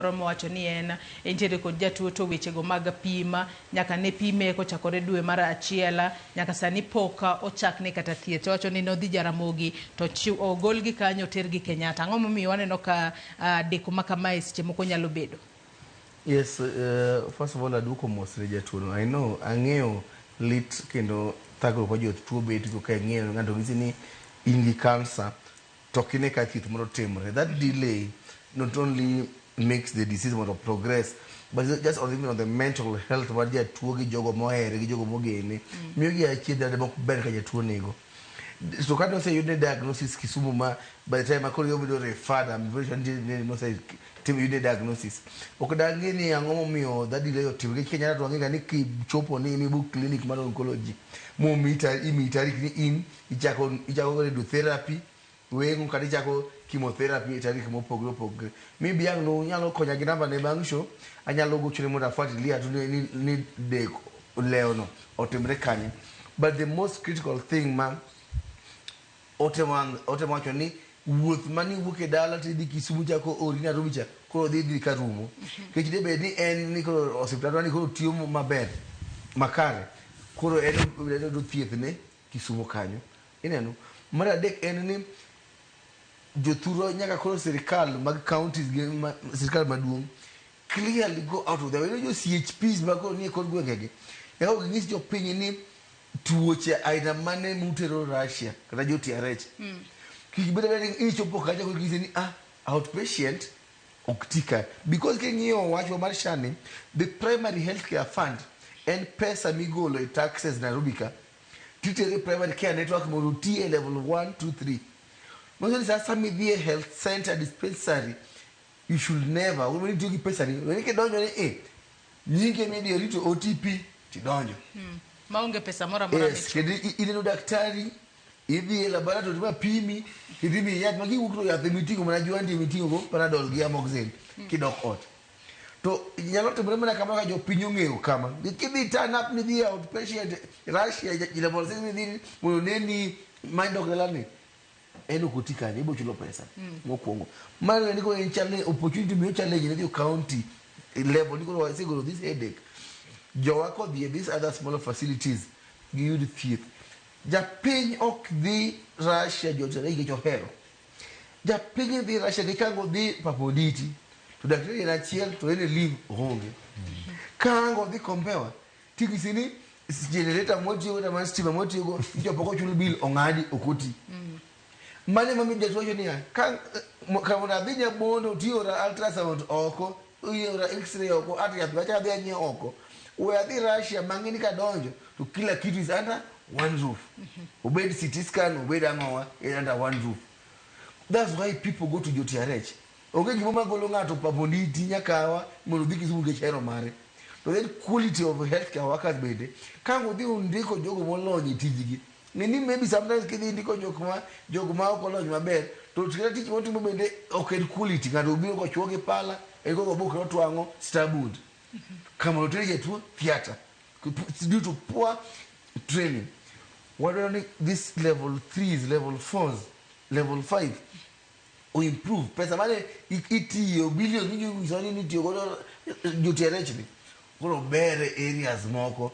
romo wacho ni entiere kod jatuo to wechego mag pima nyaka ne pime kochakore dwe mar achiel nyaka sani poka ochakne kata thieth. Wacho ni nodhi Jaramogi to ogolgi kanyo tergi Kenyatta. Ang'o momiyo waneno ka deko ma kamae seche moko nyalo bedo? Yes, first of all, aduoko mos ne jatuo. I know, ang'eyo lit kendo thagruok ma jotuo bet go ka ng'eyo ng'ato ng'isi ni in gi cancer to kine ka thieth moro timore. That delay not only makes the disease more progress, but just even on the mental health mar jatuo gi jogo mohere gi jogo mogene miyo gi achiedh mok ber ka jatuo nego. So can't say you need diagnosis Kisumu ma by the time I call you video referred, I'm very sure no say you need diagnosis. Okadange ni ang'o momiyo that delay otim gi Kenya to ang'e ni ki chopo ni book clinic mar oncology mo tarik ni in ichako radiotherapy wengo kata ichako chemotherapy tarik mopogre. Maybe ang no nyalo konya gi namba ne bang' show anyalo gochone mondo afuatilia to ni deko leono otimre kanye. But the most critical thing man otewacho ni wuoth mani wuok e dala tidhi Kisumu chako ori Nairobi cha koro dhi ka rumo kech de bed ni en ni koro osiptal ni koro tiyo maber makare koro en do thieth ne Kisumu kanyo ineno. Mar adek en ni jothuro nyaka koro sirikal mag counties sirikal maduong' clearly go out of the way jo CHPs ma koro ni kod gwengegi eko ging'is jopiny ni tuoche aina mane mutero Russia kata jo TRH kibeda ni chopo kaja ko gise ni outpatient oktika because king'io wacho mar shani the primary healthcare fund and pesa migolo e taxes Nairobi ka titere primary care network mondo tie level 1 2 3 most of the media health center dispensary you should never when you give pesa ni when ke donjo ni nyinge media rito OTP ti donjo maonge pesa mora mora ile no daktari hivi laboratory ma pimi hivi mi yat magi wukro ya mitingo mnajua ndi mitingo go panadol gi amoxicillin kidok ot to nyalo timre mana kama ka jo piny ong'eyo kama kidhi turn up ni the outpatient Russia ile bolse ni dhi moneni mind of the learning eno kutika ni bo chulo pesa mokwongo mara ni ko en challenge opportunity mi challenge ni the county level ni ko say go this headache Jowako these other smaller facilities give you the faith. Japiny ok dhi Russia jotere gi johero. Japiny dhi Russia gi kango dhi papoditi. To daktari na chiel to ene leave honge. Kango dhi kombewa. Tigisi ni generator motiyo na mastima motiyo jopoko chul bill ong'adi okoti. Mane mami jatuocho ni kan kamona dhi nyabondo tiyo ra ultrasound oko, uyo ra x-ray oko, ati yath gacha dhi anye oko. Where the Russia mangini ka donjo to kila kitu is under one roof. Obed CT scan, obed angowa is under one roof. That's why people go to JTRH. Okay, gimoma golo ng'ato paponditi nyakawa mondo dhi Kisumu ke chero mare. To then quality of healthcare workers bede kango dhi undiko jogo molony tijigi. Ni maybe sometimes kidhi ndiko jogo ma ok olony maber to tikira tich motimo bende ok en quality ng'ato obiro ko chuoge pala e go bok no twango stabud. Kama hotel to theater due to poor training. What only this level 3s, level 4s, level 5 or improve. Pesa mane iti billion ni zoni ni tio go JTRH ni. Ko bere areas moko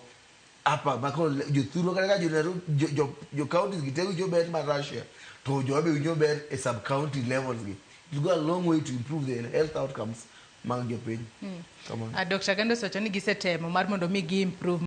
apa bako jothuro kaka jo counties gitego jo ber ma Russia to jo be jo ber a sub county levels gi. You go a long way to improve the health outcomes. Mang jopiny. Dr. Gando socho ni gisetemo mar mondo mi gi improve